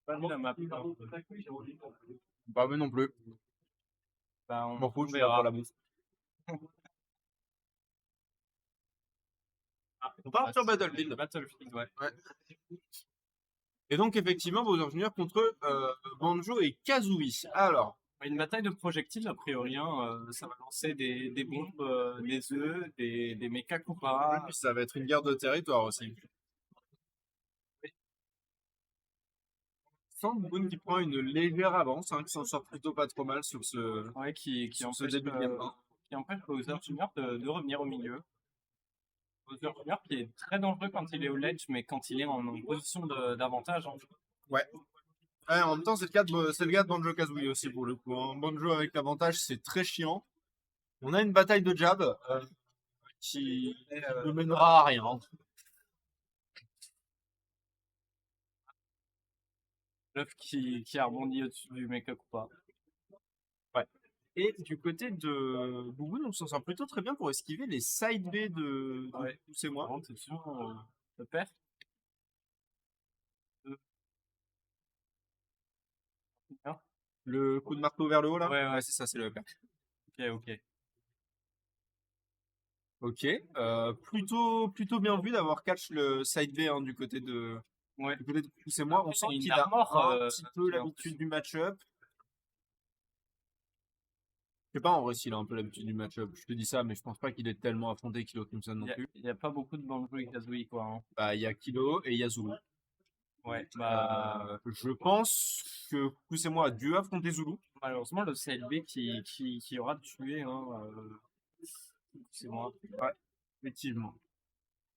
Pas vu la map. Bah, mais non plus. Bah, M'en fous, on je suis là pour verra. la bouffe. Ah, On part sur Battlefield. Battlefield, ouais. Ouais. Et donc, effectivement, Bowser Junior contre Banjo et Kazooie. Alors, Une bataille de projectiles, a priori, hein, ça va lancer des bombes, des œufs, des mechas et Koopa. puis ça va être une guerre de territoire aussi. Sans Boone qui prend une légère avance, hein, qui s'en sort plutôt pas trop mal sur ce, Ouais, qui sur ce empêche, début de game 1. qui empêche Bowser Junior de revenir au milieu. Bowser Junior qui est très dangereux quand il est au ledge, mais quand il est en position d'avantage, hein. Ouais. Ouais, en même temps, c'est le cas de Banjo Kazooie aussi pour le coup, hein. Banjo avec l'avantage, c'est très chiant. On a une bataille de jab qui ne mènera à rien. L'œuf qui a rebondi au-dessus du mecha Koopa. Ouais. Et du côté de Bouboune, on s'en sort plutôt très bien pour esquiver les side B de Ouais. c'est moi. Par contre, c'est sûr, le père. Hein. Le coup de marteau vers le haut là. Ouais, ouais. C'est ça, c'est le père. Ok, ok. Ok. Plutôt bien vu d'avoir catch le side B hein, du côté de Ouais. c'est moi. On sent Une qu'il a armor, un petit peu j'ai l'habitude l'impression. du match-up. Je sais pas en vrai s'il a un peu l'habitude du match-up. Je te dis ça, mais je pense pas qu'il ait tellement affronté Kilo Crimson non plus. Il y a pas beaucoup de Banjo et Kazooie, quoi, hein. Bah, il y a Kilo et il y a Zulu. Ouais, bah, Je pense que Poussez-moi a dû affronter Zulu. malheureusement, le CLB qui aura tué, hein, c'est moi. Ouais, effectivement.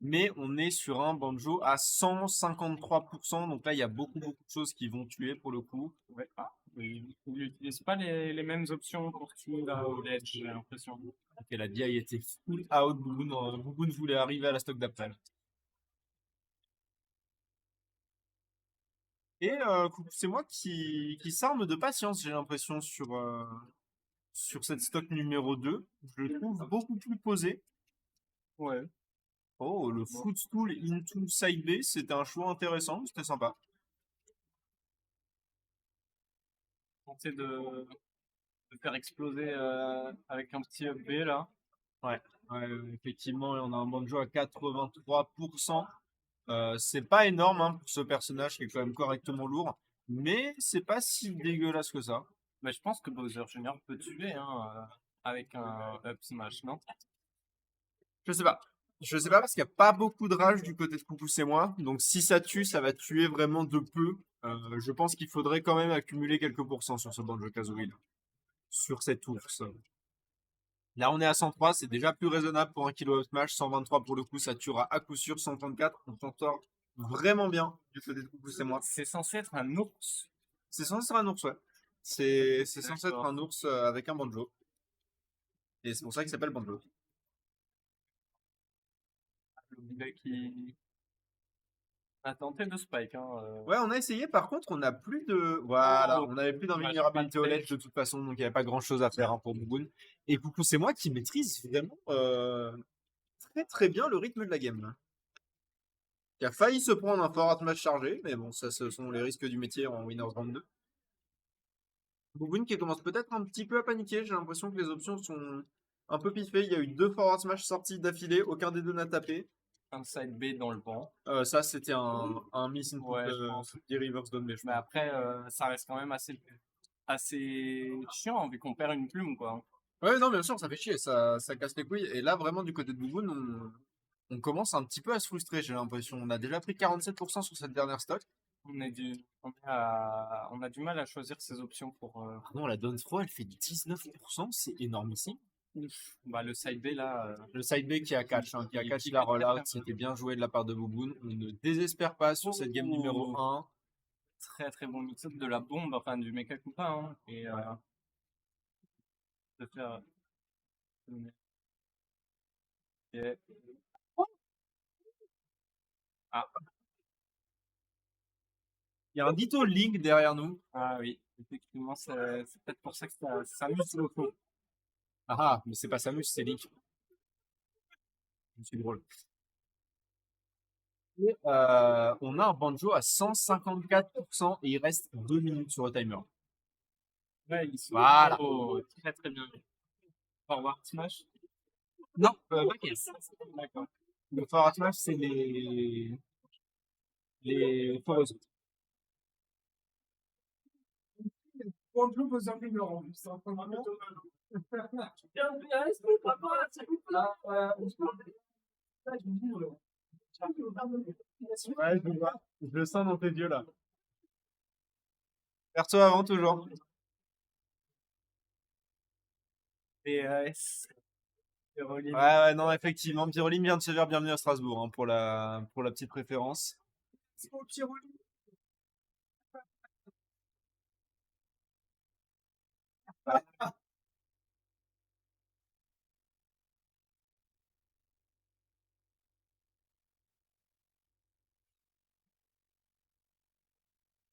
Mais on est sur un Banjo à 153%. Donc là, il y a beaucoup de choses qui vont tuer pour le coup. Ouais. Ah, mais il n'utilise pas les mêmes options pour tuer là au ledge, j'ai l'impression. Ok, la DI était full out. Bouboune voulait arriver à la stock d'après. Et c'est moi qui s'arme de patience, j'ai l'impression, sur cette stock numéro 2. Je le trouve beaucoup plus posé. Ouais. Oh, le Bon. footstool into side B, c'était un choix intéressant, c'était sympa. Tenter de faire exploser avec un petit up B là. Ouais, effectivement, et on a un Banjo à 83%. C'est pas énorme hein, pour ce personnage qui est quand même correctement lourd, mais c'est pas si dégueulasse que ça. Mais je pense que Bowser Junior peut tuer hein, avec un up smash, non? Je sais pas. Je sais pas parce qu'il n'y a pas beaucoup de rage du côté de Coucou c'est moi. Donc si ça tue, ça va tuer vraiment de peu. Je pense qu'il faudrait quand même accumuler quelques pourcents sur ce Banjo Kazooie là. Sur cette ours. Là on est à 103, c'est déjà plus raisonnable pour un kilo of smash. 123 pour le coup, ça tuera à coup sûr. 134, on s'en sort vraiment bien du côté de Coucou c'est moi. C'est censé être un ours. C'est censé être un ours, ouais. C'est censé être D'accord. un ours avec un banjo. Et c'est pour ça qu'il s'appelle Banjo. Le gars qui a tenté de spike. Hein, Ouais, on a essayé. Par contre, on n'a plus de. Voilà, Oh, on n'avait plus dommage, d'invulnérabilité pas au de ledge de toute façon, donc il n'y avait pas grand chose à faire hein, pour Bouboun. Et coucou, c'est moi qui maîtrise vraiment très très bien le rythme de la game. Qui a failli se prendre un forward match chargé, mais bon, ça ce sont les risques du métier en Winners Round 2. Bouboun qui commence peut-être un petit peu à paniquer. J'ai l'impression que les options sont un peu piffées. Il y a eu 2 forward smash sortis d'affilée, aucun des deux n'a tapé. un side B dans le vent. Ça, c'était un miss input Ouais, je pense. des reverse done, je Mais crois. après, ça reste quand même assez chiant vu qu'on perd une plume, quoi. Ouais, non, bien sûr, ça fait chier, ça casse les couilles. Et là, vraiment, du côté de Bouboun, on commence un petit peu à se frustrer, j'ai l'impression. On a déjà pris 47% sur cette dernière stock. On a du mal à choisir ses options pour. Non, la Dawn Throw, elle fait 19%, c'est énormissime. Bah, le side B là. Le side B qui a catch, hein, qui a catch la rollout, c'était bien joué de la part de Bouboun. On ne désespère pas sur cette game numéro 1. Très très bon mix-up de la bombe, enfin du mecha Koopa, hein, et de faire. Et- Ah, Il y a un Ditto Link derrière nous. ah oui, effectivement, c'est peut-être pour ça que ça s'amuse beaucoup. Ah, mais c'est pas Samus, c'est Link. C'est drôle. Et, on a un banjo à 154% et il reste 2 minutes sur le timer. Ouais, ils sont Voilà. très très bien. Forward smash. Non, back-air. D'accord. Le forward smash, c'est les foreuses. Banjo Bowser Junior en plus. C'est un peu marrant. Ouais, je vois. Je le sens dans tes yeux là. Perso avant toujours. PAS. Caroline. Ouais, non, effectivement. Pyroline vient de se faire bienvenue à Strasbourg hein, pour la petite préférence. C'est au Piroli.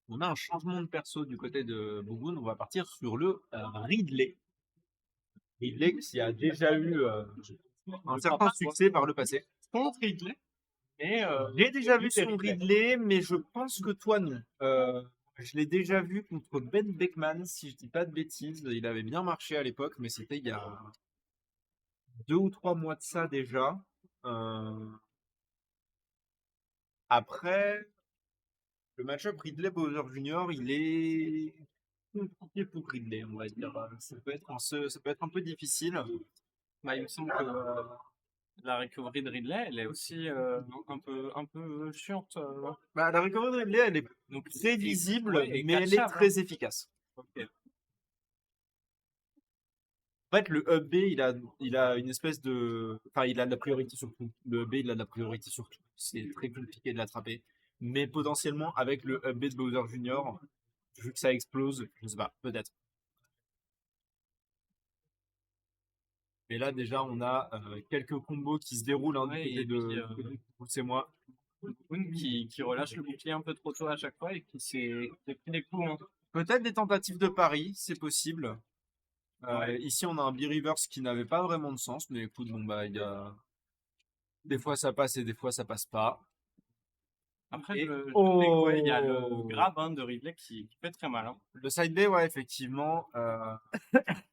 On a un changement de perso du côté de Bouboun. On va partir sur le Ridley. Ridley qui a déjà eu un certain succès par le passé. Contre Ridley. Et J'ai déjà vu Ridley, son Ridley. Ridley, mais je pense que toi non. Je l'ai déjà vu contre Ben Beckman, si je dis pas de bêtises. Il avait bien marché à l'époque, mais c'était il y a 2 ou 3 mois de ça déjà. Après, le match-up Ridley-Bowser Jr., il est compliqué pour Ridley, on va dire. Ça peut être un peu difficile. Bah, il me semble que la recovery de Ridley, elle est aussi un peu chiante. Bah, la recovery de Ridley, elle est Donc, très visible, ouais, et mais elle est catchable, très efficace. Ok. En fait, le up B, il a une espèce de. Enfin, il a de la priorité sur tout. Le up B, il a de la priorité sur tout. C'est très compliqué de l'attraper. Mais potentiellement, avec le up B de Bowser Jr., vu que ça explose, je sais pas, peut-être. Mais là, déjà, on a quelques combos qui se déroulent hein, Ouais, du côté et de puis, c'est moi. Boone qui relâche le bouclier un peu trop tôt à chaque fois et qui s'est pris des coups. Hein. Peut-être des tentatives de pari, c'est possible. Ouais. Ici, on a un B-reverse qui n'avait pas vraiment de sens, mais écoute, bon, bah, il y a. Des fois, ça passe et des fois, ça passe pas. Après, Et- je sais Oh quoi, il y a le grab hein, de Ridley qui fait très mal. Hein. Le side B, ouais, effectivement.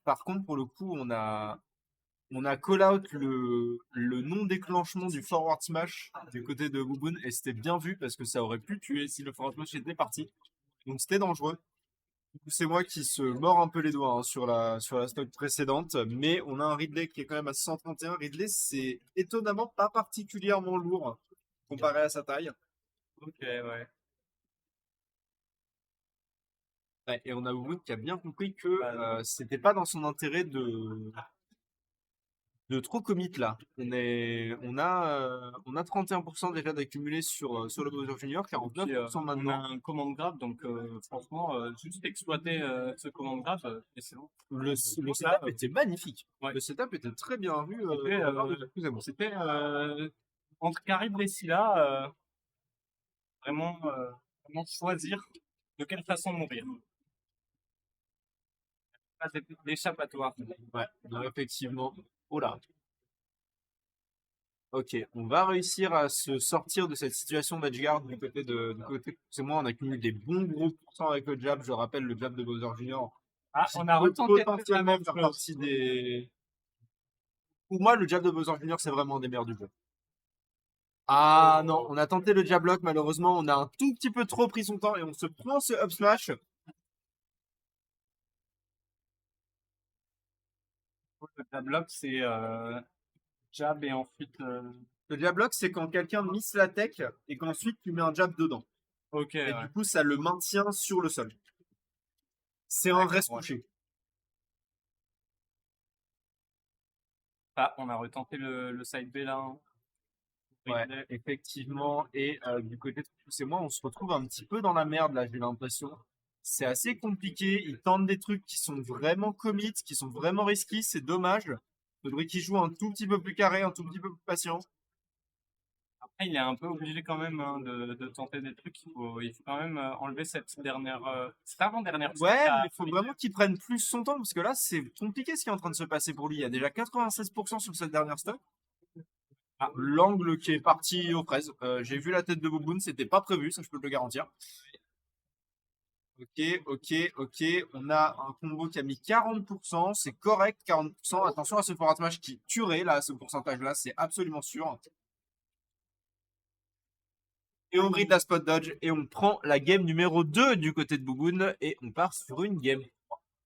Par contre, pour le coup, on a call out le non-déclenchement du forward smash du côté de Bouboun et c'était bien vu parce que ça aurait pu tuer si le forward smash était parti. Donc c'était dangereux. Du coup, c'est moi qui se mord un peu les doigts hein, sur la stock précédente, mais on a un Ridley qui est quand même à 131. Ridley, c'est étonnamment pas particulièrement lourd comparé à sa taille. Ok, ouais. Ouais, et on a Bouboun qui a bien compris que Bah, c'était pas dans son intérêt de trop commit là. On a 31% déjà d'accumulé sur le Bowser Junior, puis, 49% on a maintenant. un command grab, donc franchement, juste exploiter ce command grab, et c'est bon. Le ça, setup était magnifique. ouais. Le setup était très bien vu. C'était entre Carib et Scylla, vraiment choisir de quelle façon mourir. Pas d'échappatoire. Ouais, non, effectivement. Oh là. Ok, on va réussir à se sortir de cette situation d'edgeguard du côté. C'est moi, on accumule des bons gros pourcents avec le jab. Je rappelle le jab de Bowser Junior. Ah, qui on a peut retenté potentiellement la faire même chose. partie des. Pour moi, le jab de Bowser Junior, c'est vraiment un des meilleurs du jeu. Ah non, on a tenté le jab lock, malheureusement, on a un tout petit peu trop pris son temps et on se prend ce up smash. Le jab lock, c'est jab et ensuite. Le jab lock, c'est quand quelqu'un miss la tech et qu'ensuite tu mets un jab dedans. Ok, Et ouais. du coup, ça le maintient sur le sol. C'est un reste couché. Ah, on a retenté le side B là. Hein. Ouais, Ridley. effectivement. Et du côté de tous et moi, on se retrouve un petit peu dans la merde là, j'ai l'impression. C'est assez compliqué. Ils tentent des trucs qui sont vraiment commit, qui sont vraiment risqués. C'est dommage. Faudrait qu'ils jouent un tout petit peu plus carré, un tout petit peu plus patient. Après, il est un peu obligé quand même hein, de tenter des trucs. Il faut quand même enlever cette avant-dernière. Ouais, mais il faut vraiment qu'il prenne plus son temps parce que là, c'est compliqué ce qui est en train de se passer pour lui. Il y a déjà 96% sur cette dernière stop. l'angle qui est parti aux fraises. J'ai vu la tête de Bouboune, c'était pas prévu, ça je peux te le garantir. Ok. On a un combo qui a mis 40%, c'est correct, 40%. Attention à ce forward smash qui tuerait là, ce pourcentage-là, c'est absolument sûr. Et on bride la spot dodge et on prend la game numéro 2 du côté de Bouboune et on part sur une game.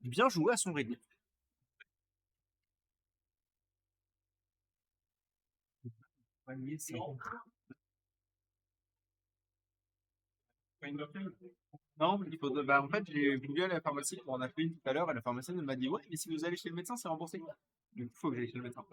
Bien joué à son Ridley. Non, il faut bah, en fait, j'ai voulu aller à la pharmacie pour en appeler une tout à l'heure et la pharmacienne m'a dit ouais, mais si vous allez chez le médecin, c'est remboursé. Donc il faut que j'aille chez le médecin.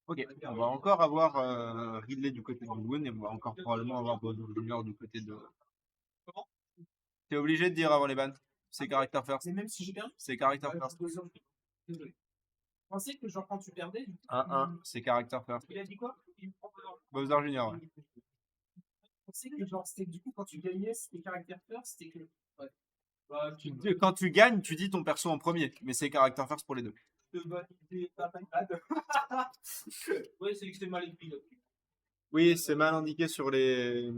Ok, on va encore avoir Ridley du côté de Bouboune et on va encore probablement avoir Bozo Junior du côté de. T'es obligé de dire avant les bannes. C'est character first. Mais même si j'ai perdu, C'est character first. désolé. Je pensais que genre quand tu perdais, 1-1, c'est character first. il a dit quoi? Bowser Junior, ouais. Je pensais que genre c'était du coup quand tu gagnais, c'était caractère first, c'était que. Ouais. Bah, Quand tu gagnes, tu dis ton perso en premier, mais c'est character first pour les deux. Ouais, c'est que c'était mal écrit là. Oui, c'est mal indiqué sur les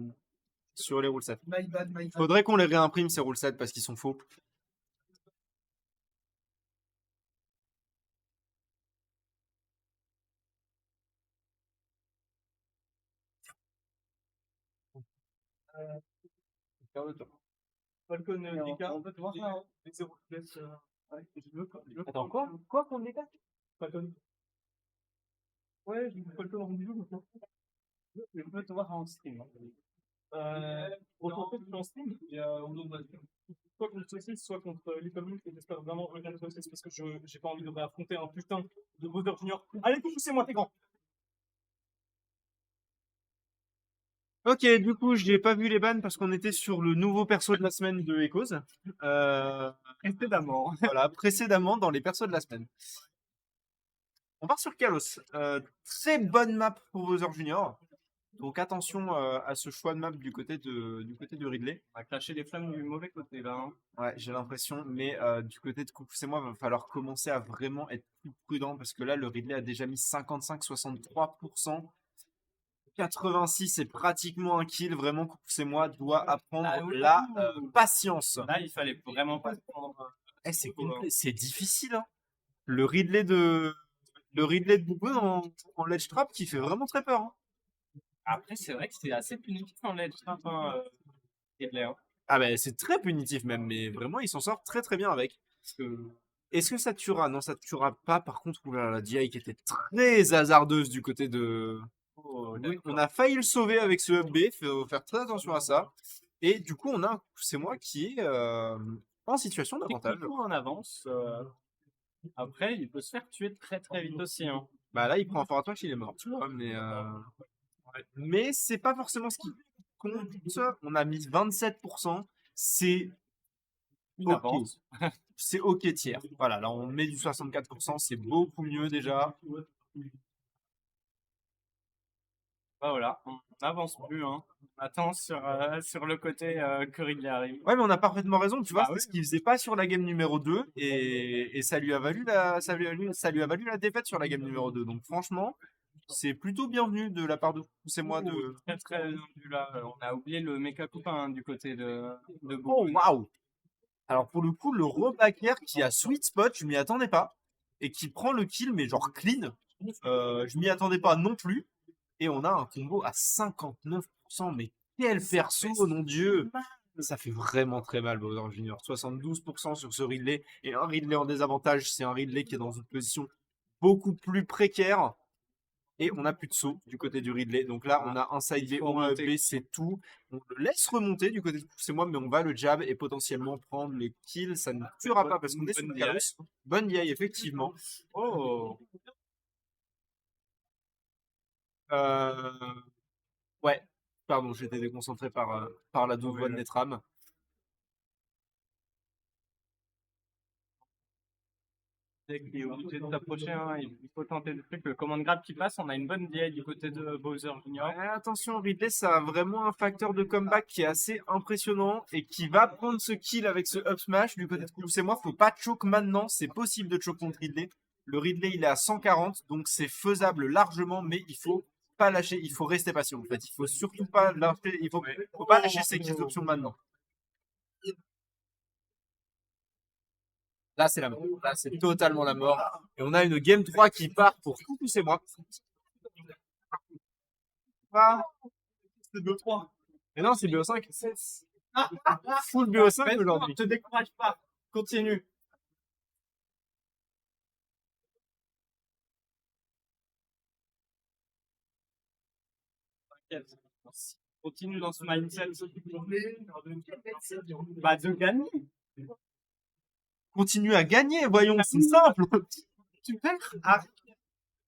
rulesets. My bad, my bad. Faudrait qu'on les réimprime ces rulesets parce qu'ils sont faux. Falcon DK, on peut te voir ça, hein. Avec 0 FPS, ouais, je veux. Attends, quoi? Quoi qu'on DK? Falcon. Ouais, j'ai vu Falcon en vidéo maintenant. Je peux te voir en stream. En fait, je suis en stream, et on doit soit contre Saucisse, soit contre Little Moon, et j'espère vraiment revenir contre Saucisse parce que j'ai pas envie de réaffronter un putain de Bowser Junior. Allez, poussez-moi, t'es grand! Ok, du coup, j'ai pas vu les bans parce qu'on était sur le nouveau perso de la semaine de Echoes. Précédemment. Voilà, précédemment dans les persos de la semaine. On part sur Kalos. Très bonne map pour Bowser Junior. Donc attention à ce choix de map du côté de Ridley. On va clasher les flammes du mauvais côté là. Hein. Ouais, j'ai l'impression, mais du côté de Kukusema, va falloir commencer à vraiment être plus prudent parce que là, le Ridley a déjà mis 55-63%. 86, c'est pratiquement un kill. Vraiment, Kukusema doit apprendre la patience. Là, il fallait vraiment pas se prendre. C'est difficile. Hein. Le Ridley de Bouboune en ledge trap qui fait vraiment très peur. Hein. Après, c'est vrai que c'est assez punitif en ledge trap. Hein, Ridley, hein. Ah ben c'est très punitif même, mais vraiment il s'en sort très très bien avec. Est-ce que ça tuera? Non, ça tuera pas. Par contre, la DI qui était très hasardeuse du côté de. Oh, Oui, on a failli le sauver avec ce up B, faut faire très attention à ça. Et du coup, on a c'est moi qui est en situation d'avantage. Techniquement en avance. Après, il peut se faire tuer très très vite aussi. Hein. Bah là, il prend un fort à toi, il est mort. Tu vois, mais c'est pas forcément ce qui compte. On a mis 27%. C'est Une avance. C'est ok tiers. Voilà, là on met du 64%, c'est beaucoup mieux déjà. Bah voilà, on n'avance plus. Hein. On attend sur le côté que Ridley arrive. Ouais, mais on a parfaitement raison, tu vois, Ah c'est oui. ce qu'il faisait pas sur la game numéro 2 et ça lui a valu ça lui a valu la défaite sur la game numéro 2. Donc franchement, c'est plutôt bienvenu de la part de c'est moi de. Très très bienvenu là. On a oublié le méca copain du côté de Oh Bouboune. waouh! Alors pour le coup, le rebacker qui a sweet spot, je m'y attendais pas et qui prend le kill mais genre clean. Je m'y attendais pas non plus. Et on a un combo à 59%. Mais quel perso, mon dieu! Ça fait vraiment très mal, Bowser Junior. 72% sur ce Ridley. Et un Ridley en désavantage, c'est un Ridley qui est dans une position beaucoup plus précaire. Et on n'a plus de saut du côté du Ridley. Donc là, on a un side B, un B, c'est tout. On le laisse remonter du côté de c'est moi, mais on va le jab et potentiellement prendre le kill. Ça ne tuera pas parce qu'on est sur le Kalos. Bonne DI, effectivement. Oh, Ouais, pardon, j'étais déconcentré par la double voix de Netram. deck qui est obligé de s'approcher, hein, il faut tenter des trucs. Le command grab qui passe, on a une bonne DI du côté de Bowser Junior. Ouais, attention, Ridley, ça a vraiment un facteur de comeback qui est assez impressionnant et qui va prendre ce kill avec ce up smash du côté de Koulous et moi. Faut pas choke maintenant, c'est possible de choke contre Ridley. Le Ridley, il est à 140, donc c'est faisable largement, mais il faut pas lâcher, il faut rester patient en fait. Il faut surtout pas lâcher, faut pas lâcher ses kills options maintenant. Là, c'est la mort. Là, c'est totalement la mort. Et on a une game 3 qui part pour Koulous et moi. Ah, C'est 2-3. mais non, c'est BO5. Full BO5 aujourd'hui. Ne te décourage pas. Continue. T'inquiète. Continue dans ce mindset. Bah, de gagner. Continue à gagner, voyons, c'est simple. Tu perds. Ah.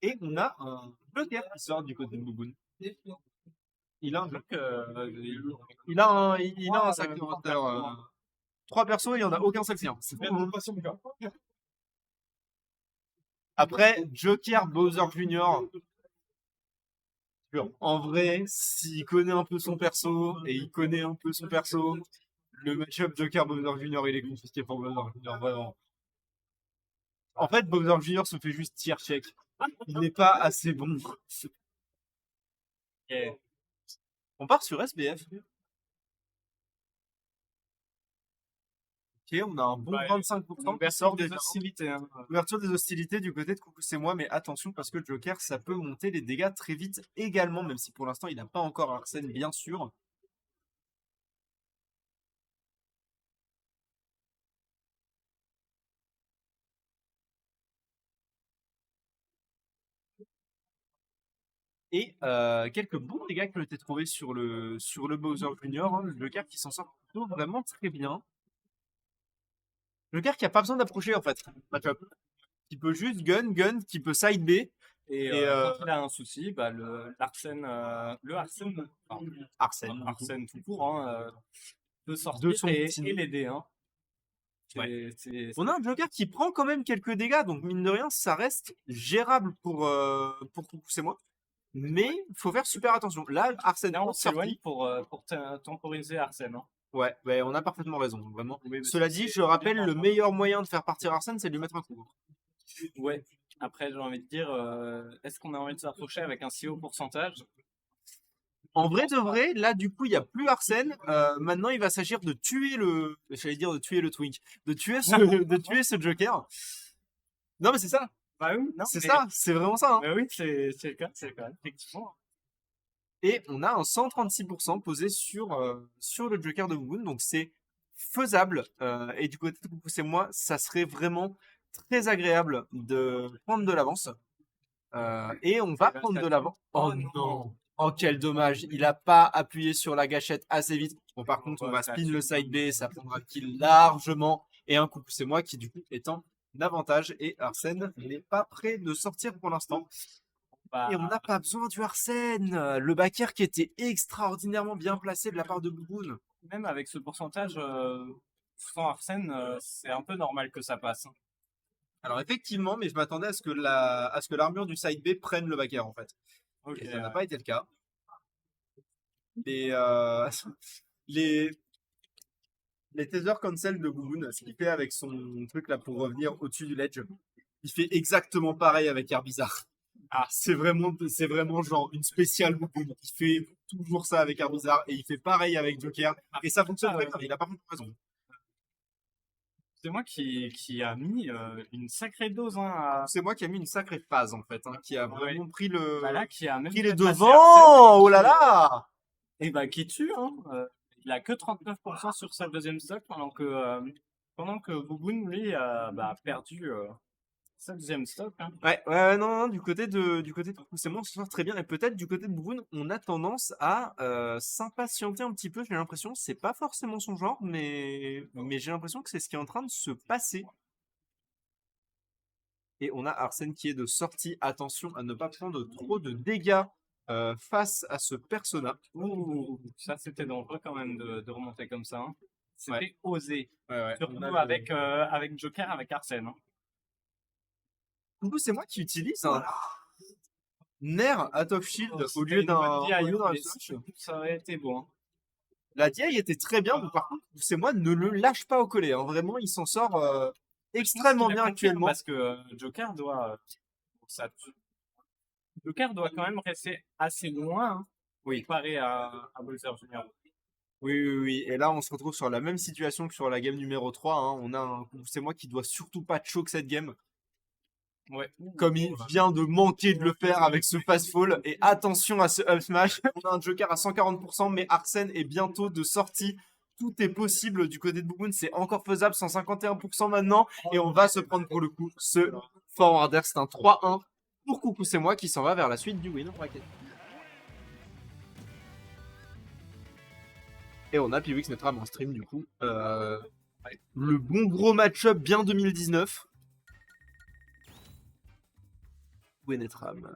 Et on a un Joker qui sort du côté de Bouboun. Il a un Donc, il a un sacré roster. 3 persos, il n'y en a aucun sexy. C'est vraiment pas son cas. Après, Joker Bowser Junior. En vrai, s'il connaît un peu son perso et il connaît un peu son perso, le match-up Joker Bowser Junior, il est compliqué pour Bowser Junior, vraiment. En fait, Bowser Junior se fait juste tier check. Il n'est pas assez bon. yeah. On part sur SBF. Ok, on a un bon Ouais. 25% qui sort des déjà. hostilités. Hein. Ouverture des hostilités du côté de Coucou c'est moi, mais attention parce que Joker, ça peut monter les dégâts très vite également, même si pour l'instant il n'a pas encore Arsène, bien sûr. Et quelques bons dégâts qui ont été trouvés sur le Bowser Junior, hein, le Joker qui s'en sort plutôt vraiment très bien. Le Joker qui a pas besoin d'approcher en fait, match-up. Qui peut juste gun, qui peut side B. Et quand il a un souci, bah, le Arsène, Arsène tout court, hein, peut sortir De son et petit- l'aider. Hein. Ouais. C'est- On a un Joker qui prend quand même quelques dégâts, donc mine de rien, ça reste gérable pour Coucou c'est moi. Mais faut faire super attention. Là, Arsène Là, on est sorti. s'éloigne pour temporiser Arsène. Hein. Ouais, on a parfaitement raison, vraiment. Oui, mais Cela dit, je rappelle, le meilleur moyen de faire partir Arsène, c'est de lui mettre un coup. Ouais. Après, j'ai envie de dire, est-ce qu'on a envie de s'approcher avec un si haut pourcentage? En vrai de vrai, là, du coup, il n'y a plus Arsène. Maintenant, il va s'agir de tuer le. J'allais dire de tuer le Twink. De tuer ce Joker. Non, mais c'est ça. Bah oui, non, C'est mais- ça. C'est vraiment ça. Hein. Bah oui, c'est le cas, effectivement. Et on a un 136% posé sur le Joker de Moon. Donc, c'est faisable. Et du côté de Coucou, c'est moi, ça serait vraiment très agréable de prendre de l'avance. Et on va prendre de l'avance. Oh non! Oh quel dommage! Il n'a pas appuyé sur la gâchette assez vite. Bon, par contre, on va spin le side B, ça prendra kill largement. Et un coup, c'est moi qui du coup est en avantage. Et Arsène n'est pas prêt de sortir pour l'instant. Bah, Et on n'a pas besoin du Arsène! Le backer qui était extraordinairement bien placé de la part de Bouboun. même avec ce pourcentage, sans Arsène, c'est un peu normal que ça passe. Hein. Alors effectivement, mais je m'attendais à ce que l'armure du side B prenne le backer en fait. Ok, Et ça n'a pas été le cas. Et les Tether Cancel de Bouboun, ce qu'il fait avec son truc là pour revenir au-dessus du ledge, il fait exactement pareil avec Herbizarre. Ah, c'est vraiment genre une spéciale Bouboun. Il fait toujours ça avec Herbizarre et il fait pareil avec Joker. Et ça fonctionne très bien, il a pas raison. c'est moi qui a mis une sacrée dose hein, à... C'est moi qui a mis une sacrée phase en fait, hein, qui a vraiment pris Bah là, qui a même pris les dépassé devants. Arsène, Oh là là! et bah qui tue. Hein. Il a que 39% sur sa deuxième stock pendant que Bouboun, lui, a perdu sa deuxième stock. Hein. Ouais, non, du côté de c'est moi, on se sort très bien. Et peut-être du côté de Bouboun, on a tendance à s'impatienter un petit peu. J'ai l'impression, c'est pas forcément son genre, mais j'ai l'impression que c'est ce qui est en train de se passer. Et on a Arsène qui est de sortie. Attention à ne pas prendre trop de dégâts face à ce persona. Ouh, ça c'était dangereux quand même de remonter comme ça. Hein. C'était Ouais. osé. Ouais. Surtout On a le- avec Joker, avec Arsène. Hein. Coucou, c'est moi qui utilise un Nair Out of Shield au lieu d'un slash. Ça aurait été bon. Hein. La DI était très bien, mais par contre, c'est moi ne le lâche pas au collet. Hein. Vraiment, il s'en sort extrêmement bien actuellement. Parce que Joker doit. Joker doit quand même rester assez loin. Hein, comparé à Bowser Jr. Oui. Et là, on se retrouve sur la même situation que sur la game numéro 3. Hein. On a un c'est moi qui doit surtout pas choke cette game. Ouais. Comme il vient de manquer de le faire avec ce fast fall. Et attention à ce up smash. On a un Joker à 140%, mais Arsène est bientôt de sortie. Tout est possible du côté de Bouboun. C'est encore faisable, 151% maintenant. Et on va se prendre pour le coup ce forwarder. C'est un 3-1 pour Coucou, c'est moi qui s'en va vers la suite du win. Et on a Piwix Netram en stream du coup. Le bon gros match-up bien 2019. Où est Netram ?